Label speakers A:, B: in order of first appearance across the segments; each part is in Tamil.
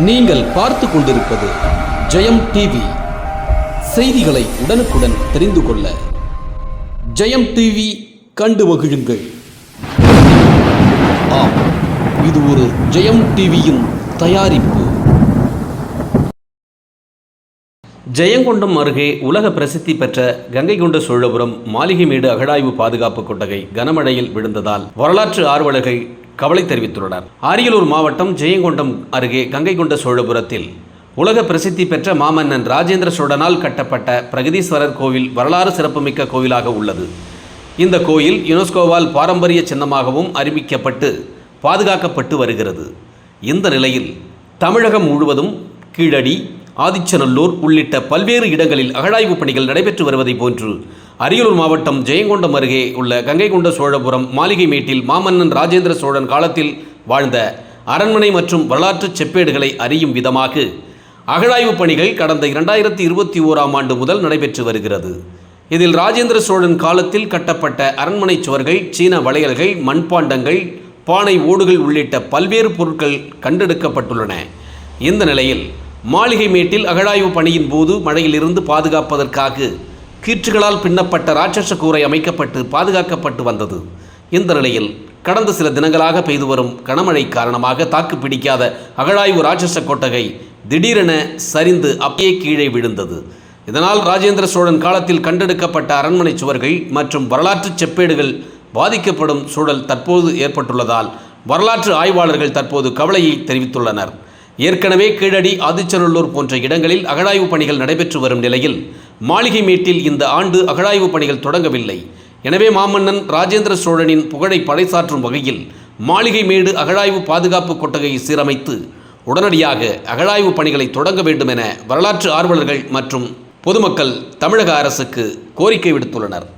A: நீங்கள் பார்த்து கொண்டிருப்பது ஜெயம் டிவி. செய்திகளை உடனுக்குடன் தெரிந்து கொள்ள ஜெயம் டிவி கண்டு மகிழுங்கள். ஆம், இது ஒரு ஜெயம் டிவியின் தயாரிப்பு.
B: ஜெயங்கொண்டம் அருகே உலக பிரசித்தி பெற்ற கங்கை கொண்ட சோழபுரம் மாளிகைமேடு அகழாய்வு பாதுகாப்பு கொட்டகை கனமழையில் விழுந்ததால் வரலாற்று ஆர்வலர்கள் கவலை தெரிவித்துள்ளனர். அரியலூர் மாவட்டம் ஜெயங்கொண்டம் அருகே கங்கை கொண்ட சோழபுரத்தில் உலக பிரசித்தி பெற்ற மாமன்னன் ராஜேந்திர சோழனால் கட்டப்பட்ட பிரகதீஸ்வரர் கோவில் வரலாறு சிறப்புமிக்க கோவிலாக உள்ளது. இந்த கோயில் யுனெஸ்கோவால் பாரம்பரிய சின்னமாகவும் அறிவிக்கப்பட்டு பாதுகாக்கப்பட்டு வருகிறது. இந்த நிலையில் தமிழகம் முழுவதும் கீழடி, ஆதிச்சநல்லூர் உள்ளிட்ட பல்வேறு இடங்களில் அகழாய்வு பணிகள் நடைபெற்று வருவதை போன்று அரியலூர் மாவட்டம் ஜெயங்கொண்டம் அருகே உள்ள கங்கை கொண்ட சோழபுரம் மாளிகைமேட்டில் மாமன்னன் ராஜேந்திர சோழன் காலத்தில் வாழ்ந்த அரண்மனை மற்றும் வரலாற்று செப்பேடுகளை அறியும் விதமாக அகழாய்வு பணிகள் கடந்த 2021 முதல் நடைபெற்று வருகிறது. இதில் ராஜேந்திர சோழன் காலத்தில் கட்டப்பட்ட அரண்மனை சுவர்கள், சீன வளையல்கள், மண்பாண்டங்கள், பானை ஓடுகள் உள்ளிட்ட பல்வேறு பொருட்கள் கண்டெடுக்கப்பட்டுள்ளன. இந்த நிலையில் மாளிகைமேட்டில் அகழாய்வு பணியின் போது மழையிலிருந்து பாதுகாப்பதற்காக கீற்றுகளால் பின்னப்பட்ட ராட்சச கூரை அமைக்கப்பட்டு பாதுகாக்கப்பட்டு வந்தது. இந்த நிலையில் கடந்த சில தினங்களாக பெய்து வரும் கனமழை காரணமாக தாக்கு பிடிக்காத அகழாய்வு ராட்சச கொட்டகை திடீரென சரிந்து அப்படியே கீழே விழுந்தது. இதனால் ராஜேந்திர சோழன் காலத்தில் கண்டெடுக்கப்பட்ட அரண்மனை சுவர்கள் மற்றும் வரலாற்று செப்பேடுகள் பாதிக்கப்படும் சூழல் தற்போது ஏற்பட்டுள்ளதால் வரலாற்று ஆய்வாளர்கள் தற்போது கவலையை தெரிவித்துள்ளனர். ஏற்கனவே கீழடி, ஆதிச்சநல்லூர் போன்ற இடங்களில் அகழாய்வு பணிகள் நடைபெற்று வரும் நிலையில் மாளிகைமேட்டில் இந்த ஆண்டு அகழாய்வு பணிகள் தொடங்கவில்லை. எனவே மாமன்னன் ராஜேந்திர சோழனின் புகழை பறைசாற்றும் வகையில் மாளிகைமேடு அகழாய்வு பாதுகாப்பு கொட்டகையை சீரமைத்து உடனடியாக அகழாய்வு பணிகளை தொடங்க வேண்டும் என வரலாற்று ஆர்வலர்கள் மற்றும் பொதுமக்கள் தமிழக அரசுக்கு கோரிக்கை விடுத்துள்ளனர்.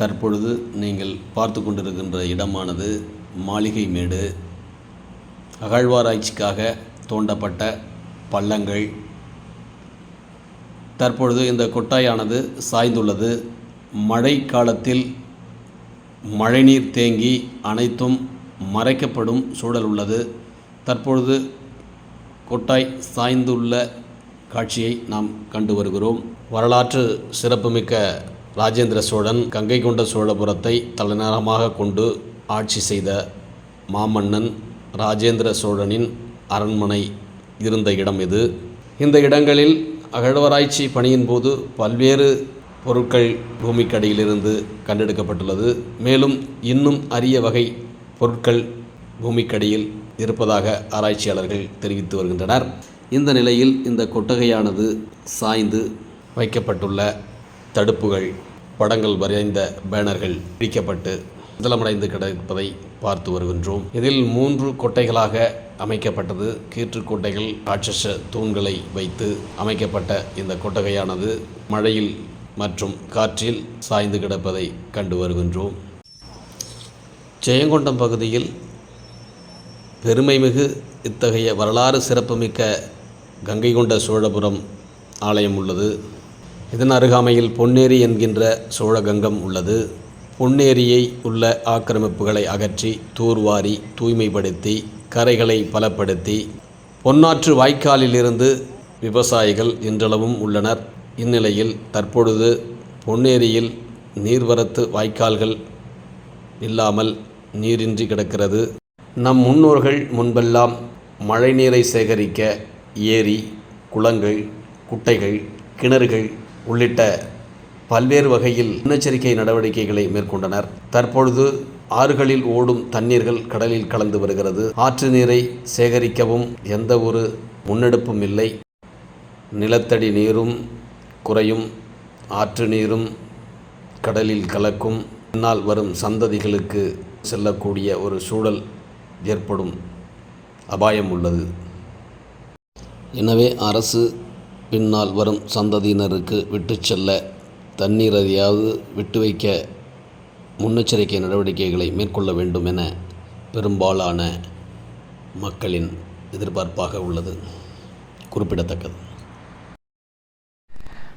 B: தற்பொழுது நீங்கள் பார்த்து கொண்டிருக்கின்ற இடமானது மாளிகைமேடு. அகழ்வாராய்ச்சிக்காக தோண்டப்பட்ட பள்ளங்கள். தற்பொழுது இந்த கொட்டாயானது சாய்ந்துள்ளது. மழை காலத்தில் மழைநீர் தேங்கி அனைத்தும் மறைக்கப்படும் சூழல் உள்ளது. தற்பொழுது கொட்டாய் சாய்ந்துள்ள காட்சியை நாம் கண்டு வருகிறோம். வரலாற்று சிறப்புமிக்க ராஜேந்திர சோழன் கங்கை கொண்ட சோழபுரத்தை தலைநகரமாக கொண்டு ஆட்சி செய்த மாமன்னன் ராஜேந்திர சோழனின் அரண்மனை இருந்த இடம் இது. இந்த இடங்களில் அகழ்வாராய்ச்சி பணியின் போது பல்வேறு பொருட்கள் பூமிக்கடியிலிருந்து கண்டெடுக்கப்பட்டுள்ளது. மேலும் இன்னும் அரிய வகை பொருட்கள் பூமிக்கடியில் இருப்பதாக ஆராய்ச்சியாளர்கள் தெரிவித்து வருகின்றனர். இந்த நிலையில் இந்த கொட்டகையானது சாய்ந்து வைக்கப்பட்டுள்ள தடுப்புகள், படங்கள் வரைந்த பேனர்கள் பிடிக்கப்பட்டு முதலமடைந்து கிடப்பதை பார்த்து வருகின்றோம். இதில் 3 கொட்டைகளாக அமைக்கப்பட்டது. கீற்று கொட்டைகள், ராட்சச தூண்களை வைத்து அமைக்கப்பட்ட இந்த கொட்டகையானது மழையில் மற்றும் காற்றில் சாய்ந்து கிடப்பதை கண்டு வருகின்றோம். ஜெயங்கொண்டம் பகுதியில் பெருமைமிகு இத்தகைய வரலாறு சிறப்புமிக்க கங்கை கொண்ட சோழபுரம் ஆலயம் உள்ளது. இதன் அருகாமையில் பொன்னேரி என்கின்ற சோழகங்கம் உள்ளது. பொன்னேரியை உள்ள ஆக்கிரமிப்புகளை அகற்றி தூர்வாரி தூய்மைப்படுத்தி கரைகளை பலப்படுத்தி பொன்னாற்று வாய்க்காலிலிருந்து விவசாயிகள் இன்றளவும் உள்ளனர். இந்நிலையில் தற்பொழுது பொன்னேரியில் நீர்வரத்து வாய்க்கால்கள் இல்லாமல் நீரின்றி கிடக்கிறது. நம் முன்னோர்கள் முன்பெல்லாம் மழைநீரை சேகரிக்க ஏரி, குளங்கள், குட்டைகள், கிணறுகள் உள்ளிட்ட பல்வேறு வகையில் முன்னெச்சரிக்கை நடவடிக்கைகளை மேற்கொண்டனர். தற்பொழுது ஆறுகளில் ஓடும் தண்ணீர்கள் கடலில் கலந்து வருகிறது. ஆற்று நீரை சேகரிக்கவும் எந்த ஒரு முன்னெடுப்பும் இல்லை. நிலத்தடி நீரும் குறையும், ஆற்று நீரும் கடலில் கலக்கும். பின்னால் வரும் சந்ததிகளுக்கு செல்லக்கூடிய ஒரு சூழல் ஏற்படும் அபாயம் உள்ளது. எனவே அரசு பின்னால் வரும் சந்ததியினருக்கு விட்டு செல்ல தண்ணீர் எதையாவது விட்டு வைக்க முன்னெச்சரிக்கை நடவடிக்கைகளை மேற்கொள்ள வேண்டும் என பெரும்பாலான மக்களின் எதிர்பார்ப்பாக உள்ளது குறிப்பிடத்தக்கது.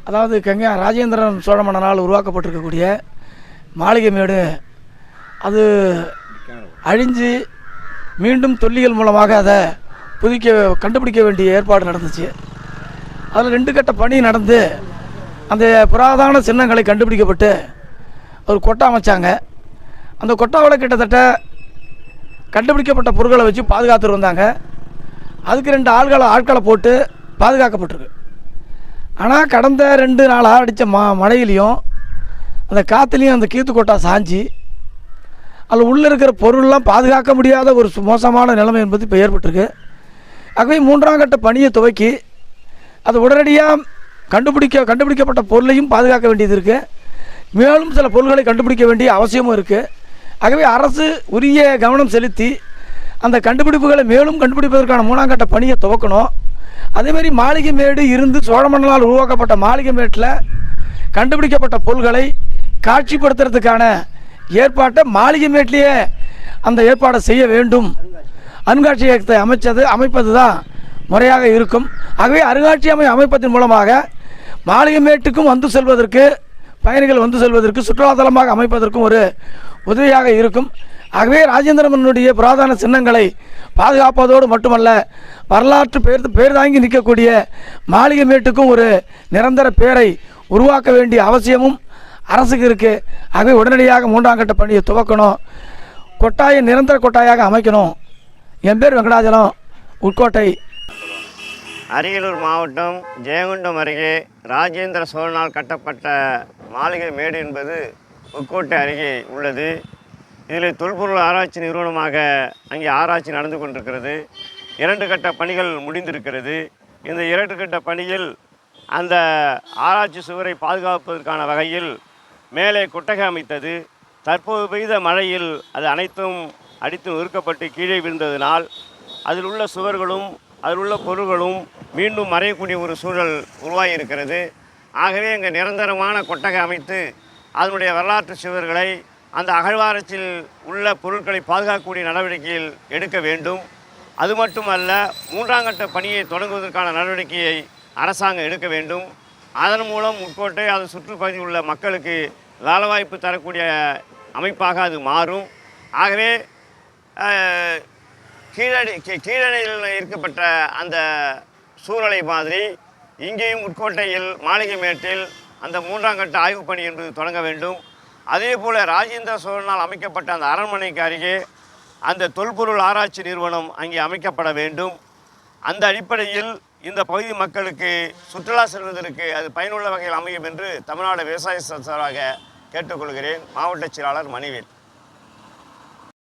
C: அதாவது கங்கை ராஜேந்திரன் சோழ மன்னனால் உருவாக்கப்பட்டிருக்கக்கூடிய மாளிகைமேடு அது அழிஞ்சு மீண்டும் தொல்லியல் மூலமாக அதை கண்டுபிடிக்க வேண்டிய ஏற்பாடு நடந்துச்சு. அதில் 2 கட்ட பணி நடந்து அந்த புராதன சின்னங்களை கண்டுபிடிக்கப்பட்டு ஒரு கொட்டா அமைச்சாங்க. அந்த கொட்டாவில் கிட்டத்தட்ட கண்டுபிடிக்கப்பட்ட பொருட்களை வச்சு பாதுகாத்துட்டு வந்தாங்க. அதுக்கு 2 ஆட்களை போட்டு பாதுகாக்கப்பட்டிருக்கு. ஆனால் கடந்த 2 நாளாக அடித்த மழையிலையும் அந்த காற்றுலையும் அந்த கீத்து கொட்டா சாஞ்சி அதில் உள்ளே இருக்கிற பொருள்லாம் பாதுகாக்க முடியாத ஒரு மோசமான நிலைமை என்பது இப்போ ஏற்பட்டிருக்கு. ஆகவே 3ஆம் கட்ட பணியை துவக்கி அது உடனடியாக கண்டுபிடிக்கப்பட்ட பொருளையும் பாதுகாக்க வேண்டியது இருக்குது. மேலும் சில பொருள்களை கண்டுபிடிக்க வேண்டிய அவசியமும் இருக்குது. ஆகவே அரசு உரிய கவனம் செலுத்தி அந்த கண்டுபிடிப்புகளை மேலும் கண்டுபிடிப்பதற்கான 3ஆம் கட்ட பணியை துவக்கணும். அதேமாதிரி மாளிகை மேடு இருந்து சோழ மன்னனால் உருவாக்கப்பட்ட மாளிகை மேட்டில் கண்டுபிடிக்கப்பட்ட பொருள்களை காட்சிப்படுத்துறதுக்கான ஏற்பாட்டை மாளிகை மேட்டிலேயே அந்த ஏற்பாடை செய்ய வேண்டும். அருங்காட்சியகத்தை அமைப்பது தான் முறையாக இருக்கும். ஆகவே அருங்காட்சியகம் அமைப்பதன் மூலமாக மாளிகை மேட்டுக்கும் வந்து செல்வதற்கு, பயணிகள் வந்து செல்வதற்கு, சுற்றுலாத்தலமாக அமைப்பதற்கும் ஒரு உதவியாக இருக்கும். ஆகவே ராஜேந்திர மன்னனுடைய புராதன சின்னங்களை பாதுகாப்பதோடு மட்டுமல்ல, வரலாற்று பேர் தாங்கி நிற்கக்கூடிய மாளிகை மேட்டுக்கும் ஒரு நிரந்தர பேரை உருவாக்க வேண்டிய அவசியமும் அரசுக்கு இருக்குது. ஆகவே உடனடியாக 3ஆம் கட்ட பணியை துவக்கணும். கொட்டாயை நிரந்தர கொட்டாயாக அமைக்கணும். என் பேர் வெங்கடாஜலம், உட்கோட்டை.
D: அரியலூர் மாவட்டம் ஜெயங்கொண்டம் அருகே ராஜேந்திர சோழனால் கட்டப்பட்ட மாளிகை மேடு என்பது உட்கோட்டை அருகே உள்ளது. இதில் தொல்பொருள் ஆராய்ச்சி நிறுவனமாக அங்கே ஆராய்ச்சி நடந்து கொண்டிருக்கிறது. 2 கட்ட பணிகள் முடிந்திருக்கிறது. இந்த 2 கட்ட பணியில் அந்த ஆராய்ச்சி சுவரை பாதுகாப்பதற்கான வகையில் மேலே கொட்டகை அமைத்தது. தற்போது பெய்த மழையில் அது அனைத்தும் அடித்து நொறுக்கப்பட்டு கீழே விழுந்ததினால் அதில் உள்ள சுவர்களும் அதில் உள்ள பொருள்களும் மீண்டும் மறையக்கூடிய ஒரு சூழல் உருவாகியிருக்கிறது. ஆகவே இங்கே நிரந்தரமான கொட்டகை அமைத்து அதனுடைய வரலாற்று சுவர்களை, அந்த அகழ்வாராய்ச்சியில் உள்ள பொருட்களை பாதுகாக்கக்கூடிய நடவடிக்கையில் எடுக்க வேண்டும். அது மட்டுமல்ல, 3ஆம் கட்ட பணியை தொடங்குவதற்கான நடவடிக்கையை அரசாங்கம் எடுக்க வேண்டும். அதன் மூலம் உட்கோட்டை அதன் சுற்றுப்பகுதியில் உள்ள மக்களுக்கு வேலைவாய்ப்பு தரக்கூடிய அமைப்பாக அது மாறும். ஆகவே கீழணையில் இருக்கப்பட்ட அந்த சூழலை மாதிரி இங்கேயும் உட்கோட்டையில் மாளிகை மேட்டில் அந்த 3ஆம் கட்ட ஆய்வுப் பணி என்பது தொடங்க வேண்டும். அதே போல் ராஜேந்திர சோழனால் அமைக்கப்பட்ட அந்த அரண்மனைக்கு அருகே அந்த தொல்பொருள் ஆராய்ச்சி நிறுவனம் அங்கே அமைக்கப்பட வேண்டும். அந்த அடிப்படையில் இந்த பகுதி மக்களுக்கு சுற்றுலா செல்வதற்கு அது பயனுள்ள வகையில் அமையும் என்று தமிழ்நாடு விவசாய சார்பாக கேட்டுக்கொள்கிறேன். மாவட்ட செயலாளர் மணிவேல்.